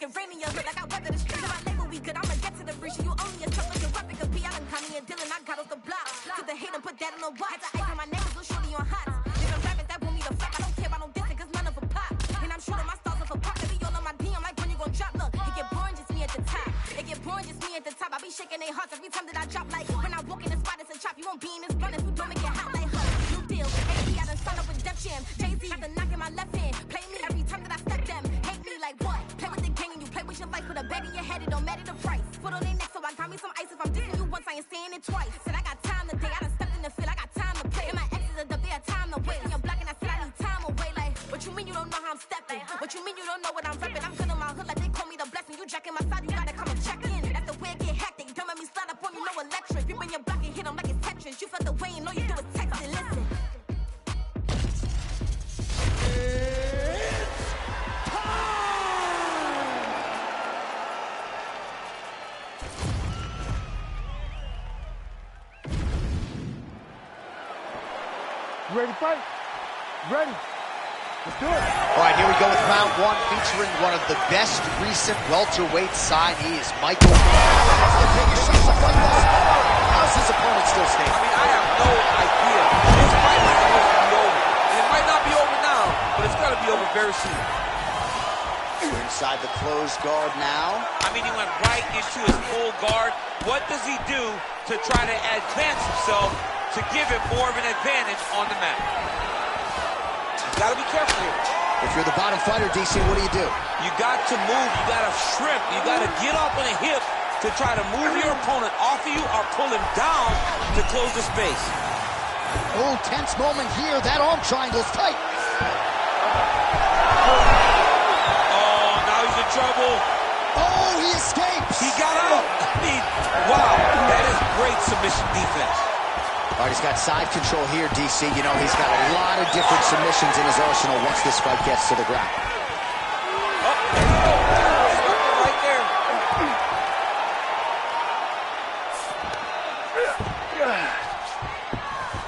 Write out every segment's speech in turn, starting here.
Get rain in your hood like I weather the street. My label we good, I'ma get to the breach. You only a truck like your weapon could be. I done caught me a deal and I got off the block. To the hate and put that on the watch. I ice on my neighbors, so shorty on hot. Different rappers that want me to fuck. I don't care about no dissing, cause none of them pop. And I'm shooting my stars off a pop. They be all on my DM like when you gon' drop. Look, it get boring, just me at the top. It get boring, just me at the top. I be shaking their hearts every time that I drop. Like when I walk in the spot, it's a chop. You won't be in this run if you don't make it hot like her. New deal, AD, I done signed up with Def Jam. Jay-Z got the knock in my left hand. Play me every time that I step them. Hate me like what? Play with the gang and you play with your life. Put a bag in your head, it don't matter the price. Put on their neck, so I got me some ice. If I'm dissing you once, I ain't saying it twice. Said I got time today, I done stepped in the field, I got time to play. And my exes are up, they had time to wait. And you're blocking, I said I need time away. Like, what you mean you don't know how I'm stepping? What you mean you don't know what I'm repping? I'm good on my hood, like they call me the blessing. You jacking my side, you gotta come and check in. That's the way it get hectic. Don't make me slide up on you, no electric. You bring your block and hit them like it's Tetris. You felt the way and all you do is text and listen. You ready to fight? Ready? Let's do it. All right, here we go with round one, featuring one of the best recent welterweight signees, Michael. That's the biggest shot to fight this. How's his opponent still standing? I mean, I have no idea. This fight is supposed to be over. And it might not be over now, but it's got to be over very soon. We're inside the closed guard now. I mean, he went right into his full guard. What does he do to try to advance himself to give him more of an advantage on the mat? You gotta be careful here. If you're the bottom fighter, DC, what do? You got to move, you gotta shrimp, you gotta get up on a hip to try to move your opponent off of you or pull him down to close the space. Oh, tense moment here. That arm triangle's tight. Oh, now he's in trouble. Oh, he escapes. He got out. I mean, wow, that is great submission defense. All right, he's got side control here, DC. You know, he's got a lot of different submissions in his arsenal once this fight gets to the ground. Oh, there you go. Right there.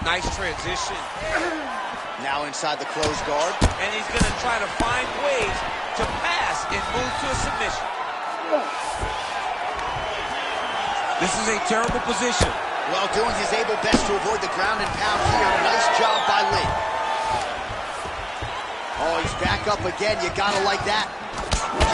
Nice transition. Now inside the closed guard. And he's going to try to find ways to pass and move to a submission. This is a terrible position. Well, doing his able best to avoid the ground and pound here. Nice job by Lee. Oh, he's back up again. You gotta like that.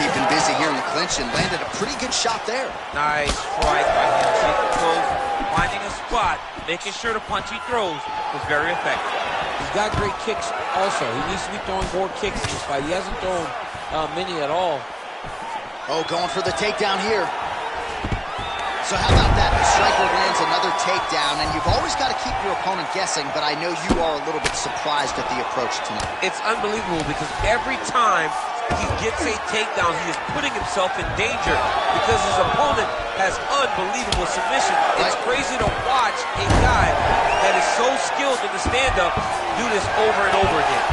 Keeping busy here in the clinch and landed a pretty good shot there. Nice strike by him. See the throws, finding a spot, making sure the punch he throws was very effective. He's got great kicks also. He needs to be throwing more kicks in this fight. He hasn't thrown many at all. Oh, going for the takedown here. So how about that? The striker lands another takedown, and you've always got to keep your opponent guessing, but I know you are a little bit surprised at the approach tonight. It's unbelievable because every time he gets a takedown, he is putting himself in danger because his opponent has unbelievable submission. It's crazy to watch a guy that is so skilled in the stand-up do this over and over again.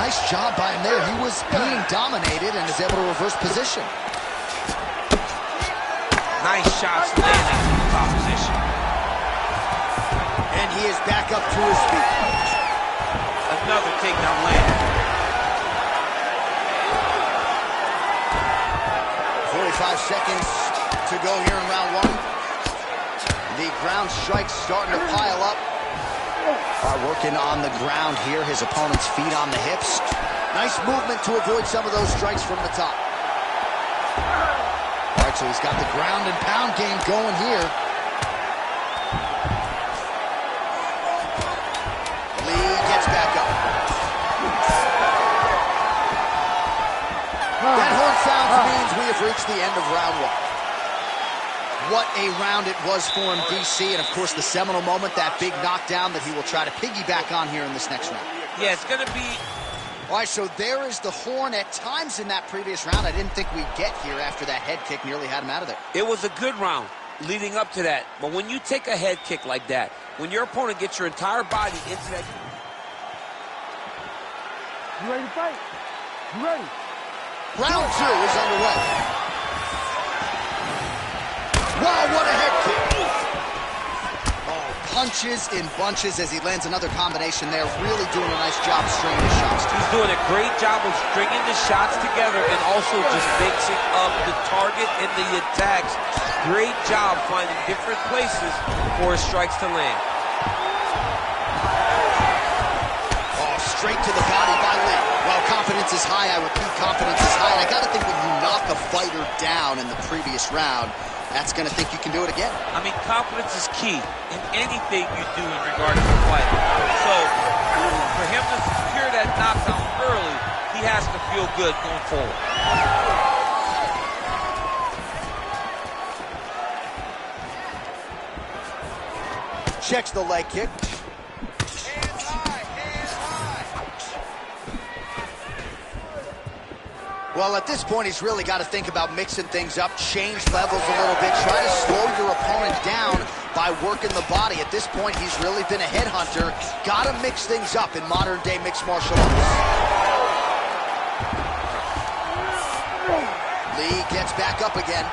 Nice job by him there. He was being dominated and is able to reverse position. Nice shots landing in the top position. And he is back up to his feet. Another takedown landed. 45 seconds to go here in round one. The ground strikes starting to pile up. Working on the ground here. His opponent's feet on the hips. Nice movement to avoid some of those strikes from the top. All right, so he's got the ground and pound game going here. Lee gets back up. That horn sounds means we have reached the end of round one. What a round it was for him, DC, and of course the seminal moment, that big knockdown that he will try to piggyback on here in this next round. Yeah, it's going to be... All right, so there is the horn. At times in that previous round, I didn't think we'd get here after that head kick nearly had him out of there. It was a good round leading up to that, but when you take a head kick like that, when your opponent gets your entire body into that... You ready to fight? You ready? Round two is underway. Wow, what a head kick. Oh, punches in bunches as he lands another combination there. Really doing a nice job stringing the shots together. He's doing a great job of stringing the shots together and also just mixing up the target and the attacks. Great job finding different places for his strikes to land. Oh, straight to the body by Lee. Well, confidence is high. I repeat, confidence is high. And I got to think when you knock a fighter down in the previous round, that's going to think you can do it again. I mean, confidence is key in anything you do in regard to the fight. So, for him to secure that knockdown early, he has to feel good going forward. Checks the leg kick. Well, at this point, he's really got to think about mixing things up, change levels a little bit, try to slow your opponent down by working the body. At this point, he's really been a headhunter. Got to mix things up in modern-day mixed martial arts. Lee gets back up again.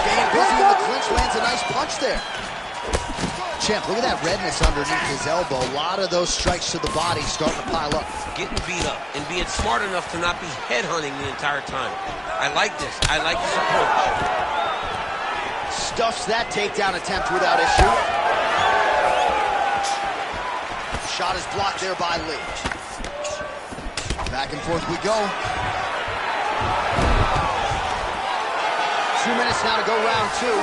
Staying busy in the clinch, lands a nice punch there. Champ, look at that redness underneath his elbow. A lot of those strikes to the body starting to pile up. Getting beat up and being smart enough to not be headhunting the entire time. I like this. I like this approach. Stuffs that takedown attempt without issue. Shot is blocked there by Lee. Back and forth we go. 2 minutes now to go round two.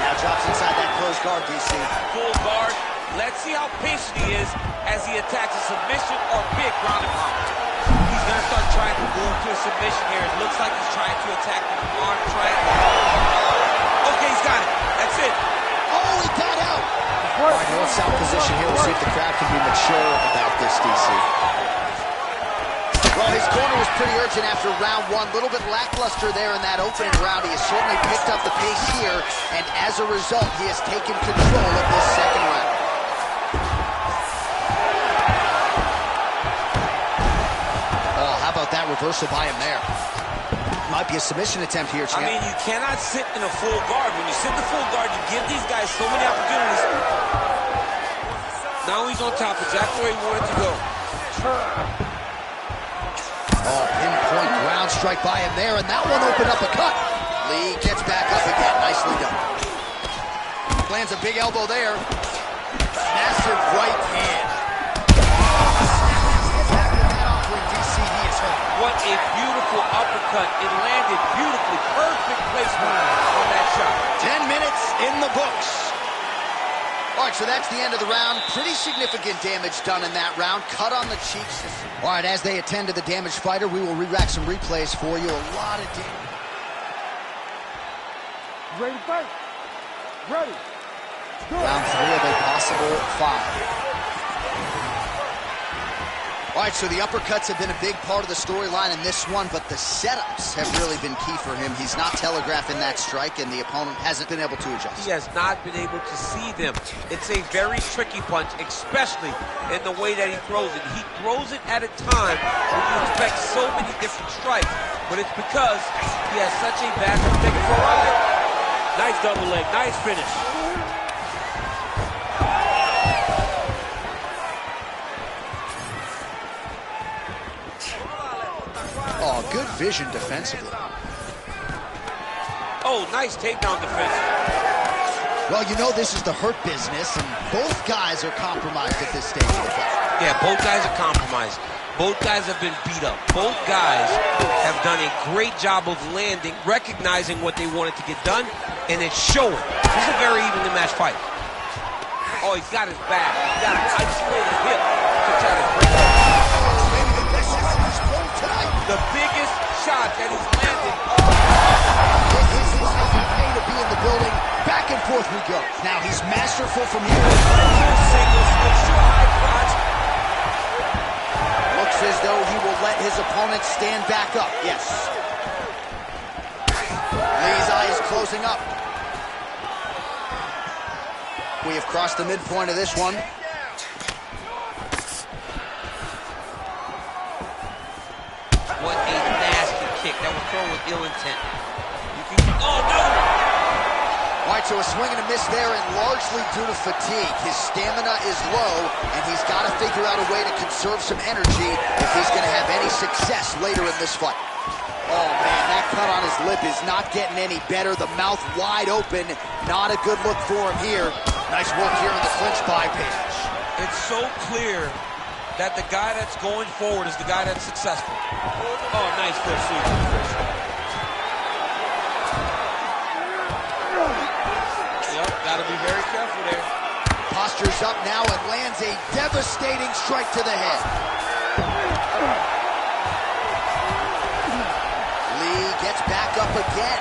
Now drops inside that closed guard, DC. Full guard. Let's see how patient he is as he attacks a submission or big ground and pound. He's going to start trying to move to a submission here. It looks like he's trying to attack the arm triangle. Okay, he's got it. That's it. Oh, he got out. All right, north south position here. We'll see if the crowd can be mature about this, DC. Well, his corner was pretty urgent after round one. A little bit lackluster there in that opening round. He has certainly picked up the pace here, and as a result, he has taken control of this second round. Oh, how about that reversal by him there? Might be a submission attempt here, champ. I mean, you cannot sit in a full guard. When you sit in the full guard, you give these guys so many opportunities. Now he's on top, exactly where he wanted to go. Oh, pinpoint ground strike by him there, and that one opened up a cut. Lee gets back up again. Nicely done. Lands a big elbow there. Massive right hand. What a beautiful uppercut. It landed beautifully. Perfect placement on that shot. 10 minutes in the books. All right, so that's the end of the round. Pretty significant damage done in that round. Cut on the cheeks. All right, as they attend to the damaged fighter, we will re-rack some replays for you. A lot of damage. Ready to fight? Ready. Round three of a possible 5. All right, so the uppercuts have been a big part of the storyline in this one, but the setups have really been key for him. He's not telegraphing that strike, and the opponent hasn't been able to adjust. He has not been able to see them. It's a very tricky punch, especially in the way that he throws it. He throws it at a time when you expect so many different strikes, but it's because he has such a bad take for a ride. Nice double leg, nice finish. Oh, good vision defensively. Oh, nice takedown defense. Well, you know this is the hurt business, and both guys are compromised at this stage of the fight. Yeah, both guys are compromised. Both guys have been beat up. Both guys have done a great job of landing, recognizing what they wanted to get done, and it's showing. This is a very evenly matched fight. Oh, he's got his back. He's got an isolated hip to try to break it. The biggest shot that he's landed. This is okay to be in the building. Back and forth we go. Now he's masterful from here. Looks as though he will let his opponent stand back up. Yes. Lee's eye is closing up. We have crossed the midpoint of this one. What a nasty kick that was thrown with ill intent. You can, oh no! All right, so a swing and a miss there, and largely due to fatigue. His stamina is low, and he's got to figure out a way to conserve some energy if he's going to have any success later in this fight. Oh, man, that cut on his lip is not getting any better. The mouth wide open. Not a good look for him here. Nice work here in the clinch by Page. It's so clear that the guy that's going forward is the guy that's successful. Oh, nice first season. Yep, got to be very careful there. Postures up now and lands a devastating strike to the head. Lee gets back up again.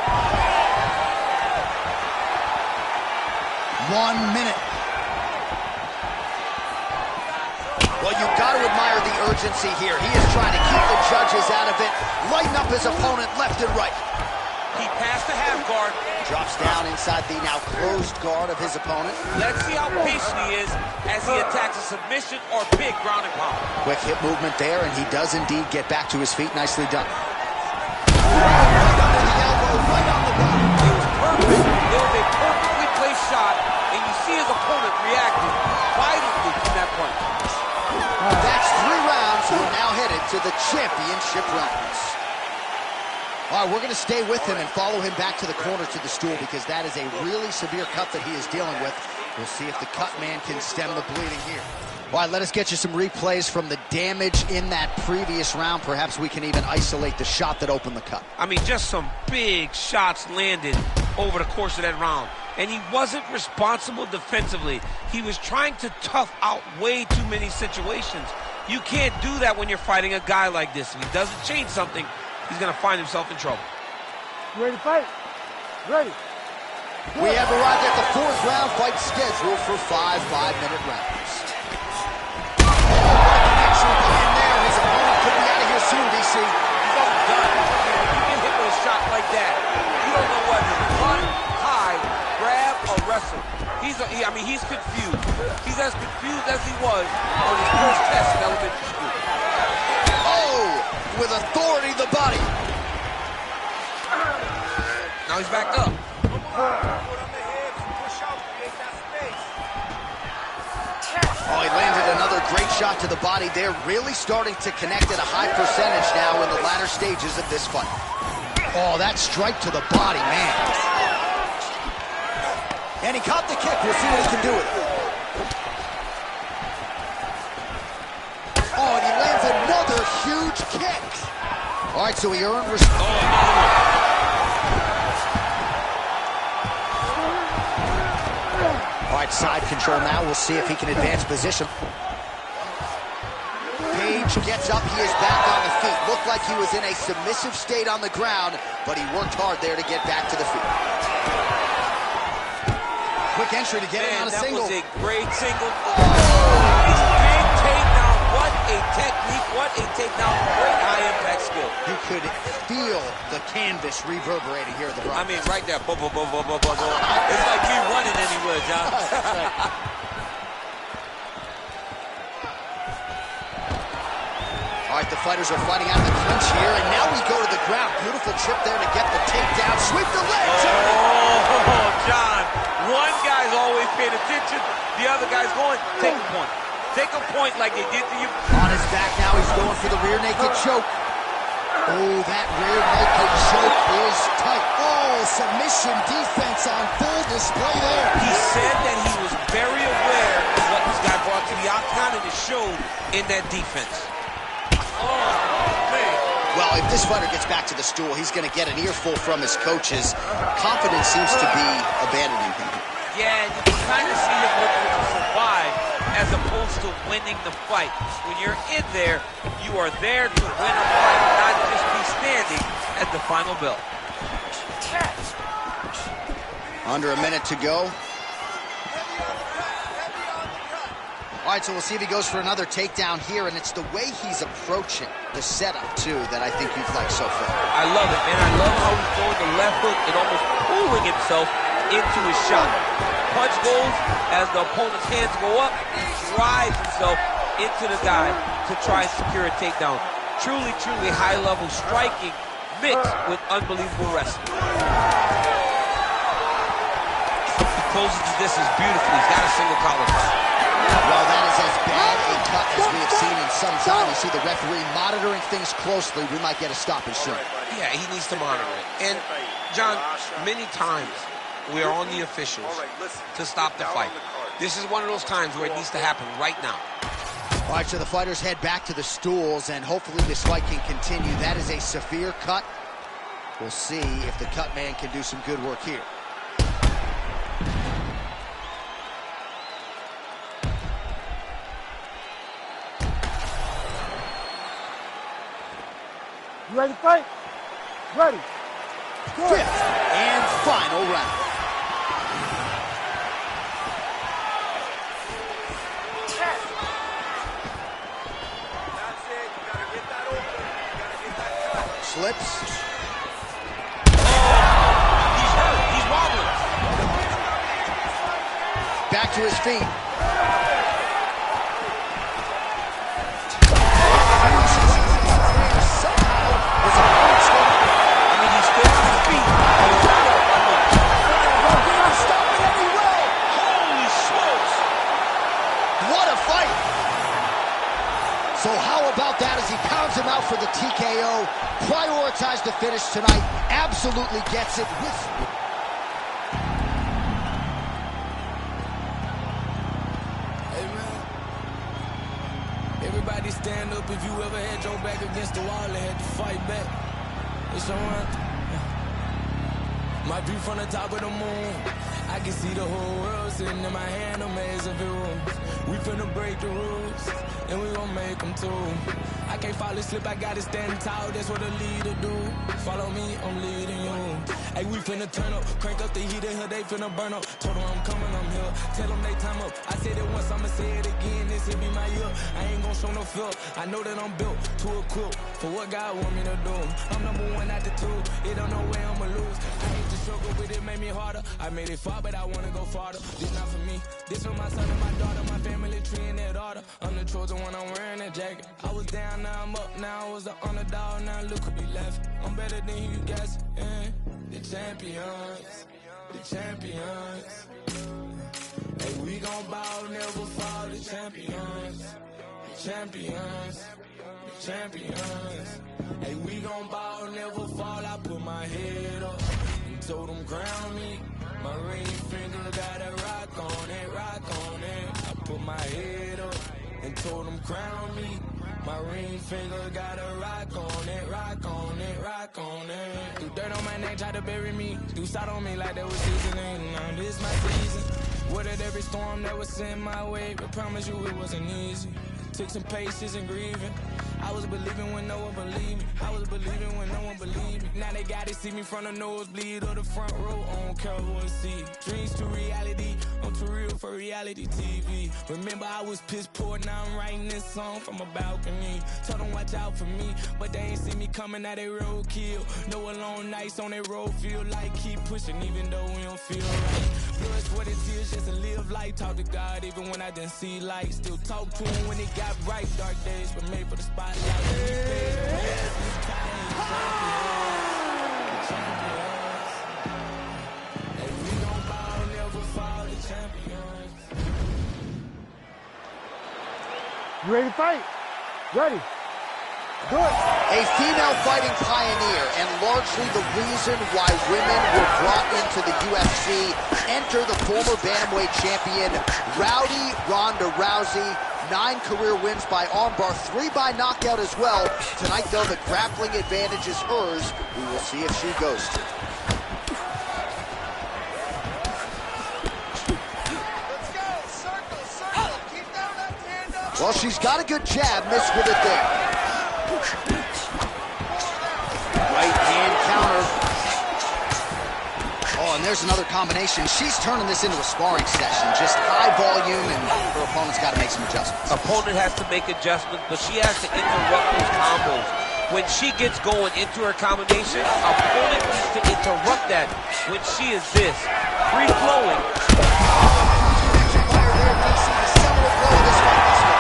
1 minute. Well, you've got to admire the urgency here. He is trying to keep the judges out of it, lighten up his opponent left and right. He passed the half guard. Drops down inside the now closed guard of his opponent. Let's see how patient he is as he attacks a submission or big ground and pound. Quick hip movement there, and he does indeed get back to his feet. Nicely done. Right on the body. It was perfect. It was a perfectly placed shot, and you see his opponent reacting violently from that point. That's 3 rounds. We're now headed to the championship rounds. All right, we're going to stay with him and follow him back to the corner to the stool because that is a really severe cut that he is dealing with. We'll see if the cut man can stem the bleeding here. All right, let us get you some replays from the damage in that previous round. Perhaps we can even isolate the shot that opened the cut. I mean, just some big shots landed over the course of that round. And he wasn't responsible defensively. He was trying to tough out way too many situations. You can't do that when you're fighting a guy like this. If he doesn't change something, he's going to find himself in trouble. You ready to fight? Ready. We have arrived at the 4th round fight scheduled for 5 5-minute rounds. In there, his opponent could be out of here soon, DC. He's all done. You get hit with a shot like that, you don't know whether to run, hide, grab, or wrestle. He's confused. He's as confused as he was on his first test in elementary school. Oh, with authority the body. Now he's backed up. Oh, he landed another great shot to the body there. Really starting to connect at a high percentage now in the latter stages of this fight. Oh, that strike to the body, man. And he caught the kick. We'll see what he can do with it. Oh, and he lands another huge kick. All right, so he earned respect. All right, side control now. We'll see if he can advance position. Page gets up. He is back on the feet. Looked like he was in a submissive state on the ground, but he worked hard there to get back to the feet. Quick entry to get him on a single. That was a great single. Big takedown. What a technique. What a takedown. Great high-impact skill. You could feel the canvas reverberating here at the broadcast. I mean, right there. Bo, bo, bo, bo, bo, bo, bo. It's like me running anywhere, John. All right, the fighters are fighting out of the clinch here, and now we go to the ground. Beautiful trip there to get the takedown. Sweep the legs. Oh, John. One guy's always paying attention. The other guy's going, take a point. Take a point like they did to you. On his back now, he's going for the rear naked choke. Oh, that rear naked choke is tight. Oh, submission defense on full display there. He said that he was very aware of what this guy brought to the octagon, and it showed in that defense. Oh, man. Well, if this fighter gets back to the stool, he's going to get an earful from his coaches. Confidence seems to be abandoning him. Yeah, you can kind of see him looking to survive as opposed to winning the fight. When you're in there, you are there to win a fight, not just be standing at the final bell. Under a minute to go. All right, so we'll see if he goes for another takedown here, and it's the way he's approaching the setup, too, that I think you've liked so far. I love it, man. I love how he's throwing the left hook and almost pulling himself into his shot. Punch goes as the opponent's hands go up, drives himself into the guy to try and secure a takedown. Truly, truly high-level striking mixed with unbelievable wrestling. closes the distance beautifully. He's got a single collar tie. Well, that is as bad a cut as we have seen in some time. You see the referee monitoring things closely. We might get a stoppage soon. Yeah, he needs to monitor it. And, John, many times we are on the officials to stop the fight. This is one of those times where it needs to happen right now. All right, so the fighters head back to the stools, and hopefully this fight can continue. That is a severe cut. We'll see if the cut man can do some good work here. You ready to fight? Ready. Good. Fifth and final round. Slips. He's hurt. He's wobbling. Back to his feet. So how about that as he pounds him out for the TKO, prioritized the finish tonight, absolutely gets it with... Hey man, everybody stand up if you ever had your back against the wall and had to fight back. It's your anthem. My view from the top of the moon, I can see the whole world sitting in my hand, amazing view. We finna break the rules, and we gon' make them too. I can't fall asleep, I gotta stand tall, that's what a leader do. Follow me, I'm leading you. Hey, we finna turn up, crank up the heat in here, they finna burn up. Told them I'm coming, I'm here, tell them they time up. I said it once, I'ma say it again, this will be my year. I ain't gon' show no fear, I know that I'm built to equip for what God want me to do. I'm number one out the two, it don't know where I'ma lose. I hate to struggle with it, made me harder. I made it far, but I wanna go farther. This not for me, this for my son and my daughter, my family tree and their daughter. I'm the chosen one, I'm wearing that jacket. I was down, now I'm up, now I was the underdog, now look who be left. I'm better than you guys, yeah. The champions, the champions. Hey, we gon' bow, never fall, the champions, the champions, the champions. Hey, we gon' bow, never fall, I put my head up and told them crown me. My ring finger got a rock on it, rock on it. I put my head up and told them crown me. My ring finger got a rock on it, rock on it, rock on it. Do dirt on my neck, try to bury me. Do side on me like that was seasoning. Now this my season. Weathered every storm that was sent my way, but promise you it wasn't easy. Took some patience and grieving. I was believing when no one believed me. I was believing when no one believed me. Now they gotta see me from the nosebleed or the front row. I don't care what I see. Dreams to reality, I'm too real for reality TV. Remember I was piss poor, now I'm writing this song from a balcony. Told them watch out for me, but they ain't see me coming, now they roadkill. No alone nights on that road, feel like keep pushing even though we don't feel right. Blood, sweat, and tears just to live life. Talk to God even when I didn't see light. Still talk to him when it got right. Dark days but made for the spotlight. You ready to fight? Ready. Good. A female fighting pioneer and largely the reason why women were brought into the UFC. Enter the former bantamweight champion, Rowdy Ronda Rousey. 9 career wins by armbar, 3 by knockout as well. Tonight, though, the grappling advantage is hers. We will see if she goes to. Let's go. Circle, circle. Keep that left hand up. Well, she's got a good jab, missed with it there. Right hand counter. Oh, and there's another combination. She's turning this into a sparring session. Just high volume, and her opponent's got to make some adjustments. Opponent has to make adjustments, but she has to interrupt those combos. When she gets going into her combination, opponent needs to interrupt that. When she is this, free-flowing.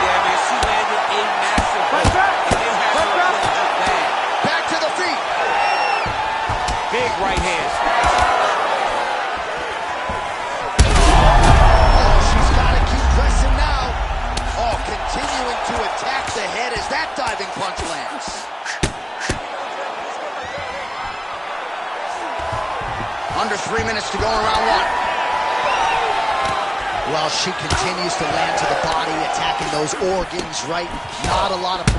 Yeah, man, she landed a massive hook. And it has her foot bad. Back to the feet. Big right hand. to attack the head as that diving punch lands. Under 3 minutes to go in round one. Well, she continues to land to the body, attacking those organs, right? Not a lot of...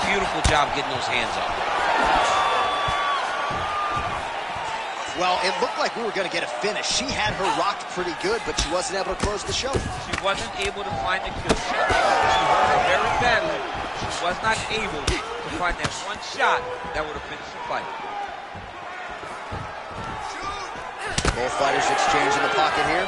Beautiful job getting those hands up. Well, it looked like we were going to get a finish. She had her rocked pretty good, but she wasn't able to close the show. She wasn't able to find the kill shot. She hurt her very badly. She was not able to find that one shot that would have finished the fight. Both fighters exchange in the pocket here.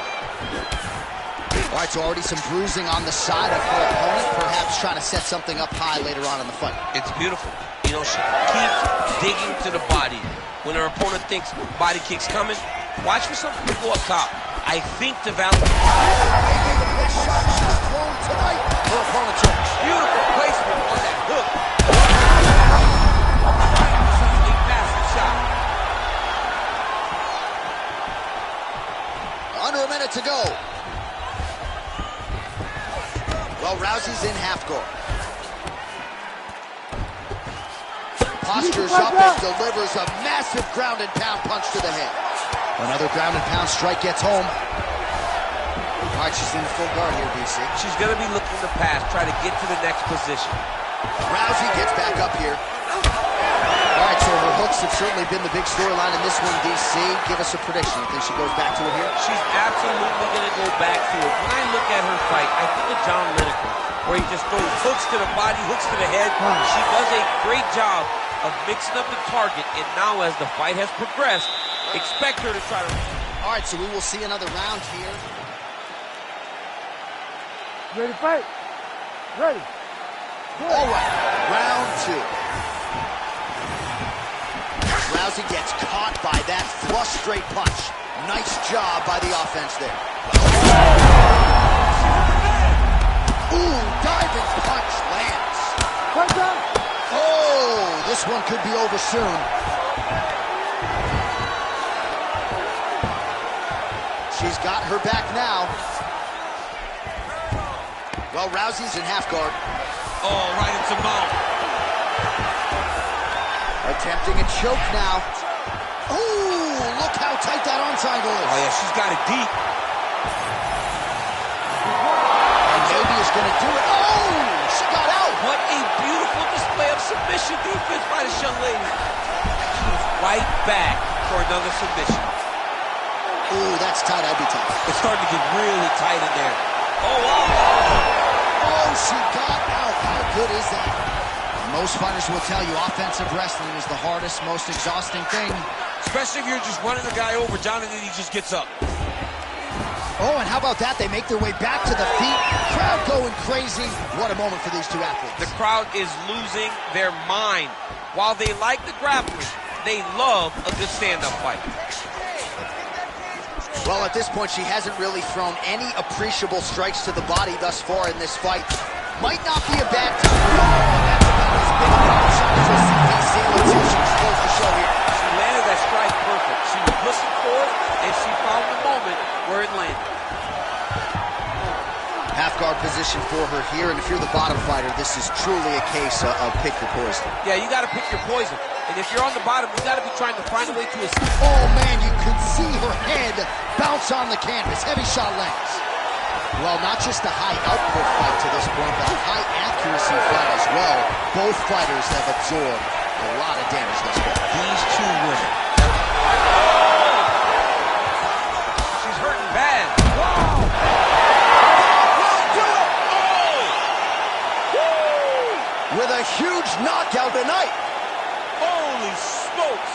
All right, so already some bruising on the side of her opponent, perhaps trying to set something up high later on in the fight. It's beautiful. You know, she keeps digging to the body. When her opponent thinks body kick's coming, watch for something to go up top. I think the value... Her opponent took beautiful placement on that hook. A massive shot. Under a minute to go. Well, Rousey's in half guard. Postures up and delivers a massive ground and pound punch to the head. Another ground and pound strike gets home. All right, she's in full guard here, DC. She's going to be looking to pass, try to get to the next position. Rousey gets back up here. All right, so her hooks have certainly been the big storyline in this one, DC. Give us a prediction. You think she goes back to it here? She's absolutely going to go back to it. When I look at her fight, I think of John Lineker, where he just throws hooks to the body, hooks to the head. She does a great job of mixing up the target, and now as the fight has progressed, expect her to try to... All right, so we will see another round here. Ready to fight? Ready. All right, round two. Rousey gets caught by that flush straight punch. Nice job by the offense there. Ooh, diving punch lands. Punch out. Oh, this one could be over soon. She's got her back now. Well, Rousey's in half guard. Oh, right into mouth. Attempting a choke now. Ooh, look how tight that arm triangle is. Oh, yeah, she's got it deep. And maybe is going to do it. Oh, she got out. What a beautiful display of submission defense by this young lady. She was right back for another submission. Ooh, that's tight. I'd be tight. It's starting to get really tight in there. Oh, wow. Oh, she got out. How good is that? Most fighters will tell you offensive wrestling is the hardest, most exhausting thing. Especially if you're just running the guy over, John, and then he just gets up. Oh, and how about that? They make their way back to the feet. Crowd going crazy. What a moment for these two athletes. The crowd is losing their mind. While they like the grappling, they love a good stand-up fight. Well, at this point, she hasn't really thrown any appreciable strikes to the body thus far in this fight. Might not be a bad time. That's about as big a shot as we'll see DC. Let's see if she can close the show here. She landed that strike perfect. She was looking for it, and she found the moment where it landed. Half guard position for her here, and if you're the bottom fighter, this is truly a case of pick your poison. Yeah, you got to pick your poison. And if you're on the bottom, you got to be trying to find a way to escape. Oh, man, you could see her head bounce on the canvas. Heavy shot lands. Well, not just a high output fight to this point, but a high accuracy fight as well. Both fighters have absorbed a lot of damage thus far. These two women. She's hurting bad. With a huge knockout tonight. Holy smokes.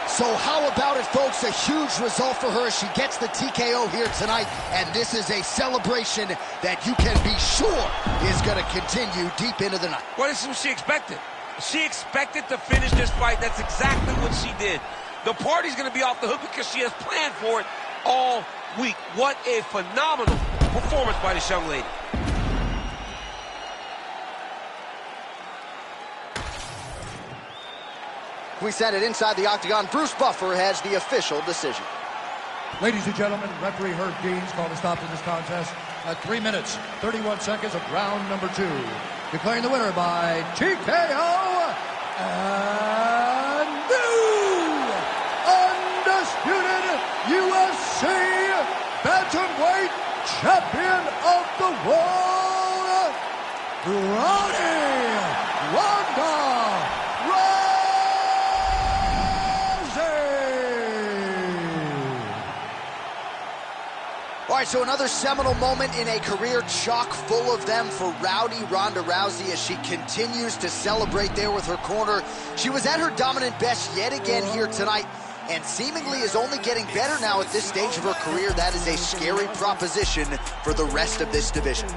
So how about it, folks? A huge result for her. She gets the TKO here tonight, and this is a celebration that you can be sure is going to continue deep into the night. What is she expected? She expected to finish this fight. That's exactly what she did. The party's going to be off the hook because she has planned for it all week. What a phenomenal performance by this young lady. We send it inside the octagon. Bruce Buffer has the official decision. Ladies and gentlemen, referee Herb Deans called a stop to this contest at 3 minutes, 31 seconds of round number 2. Declaring the winner by TKO and new undisputed UFC bantamweight champion of the world, Rowdy Ronda All right, so another seminal moment in a career chock full of them for Rowdy Ronda Rousey as she continues to celebrate there with her corner. She was at her dominant best yet again here tonight and seemingly is only getting better now at this stage of her career. That is a scary proposition for the rest of this division.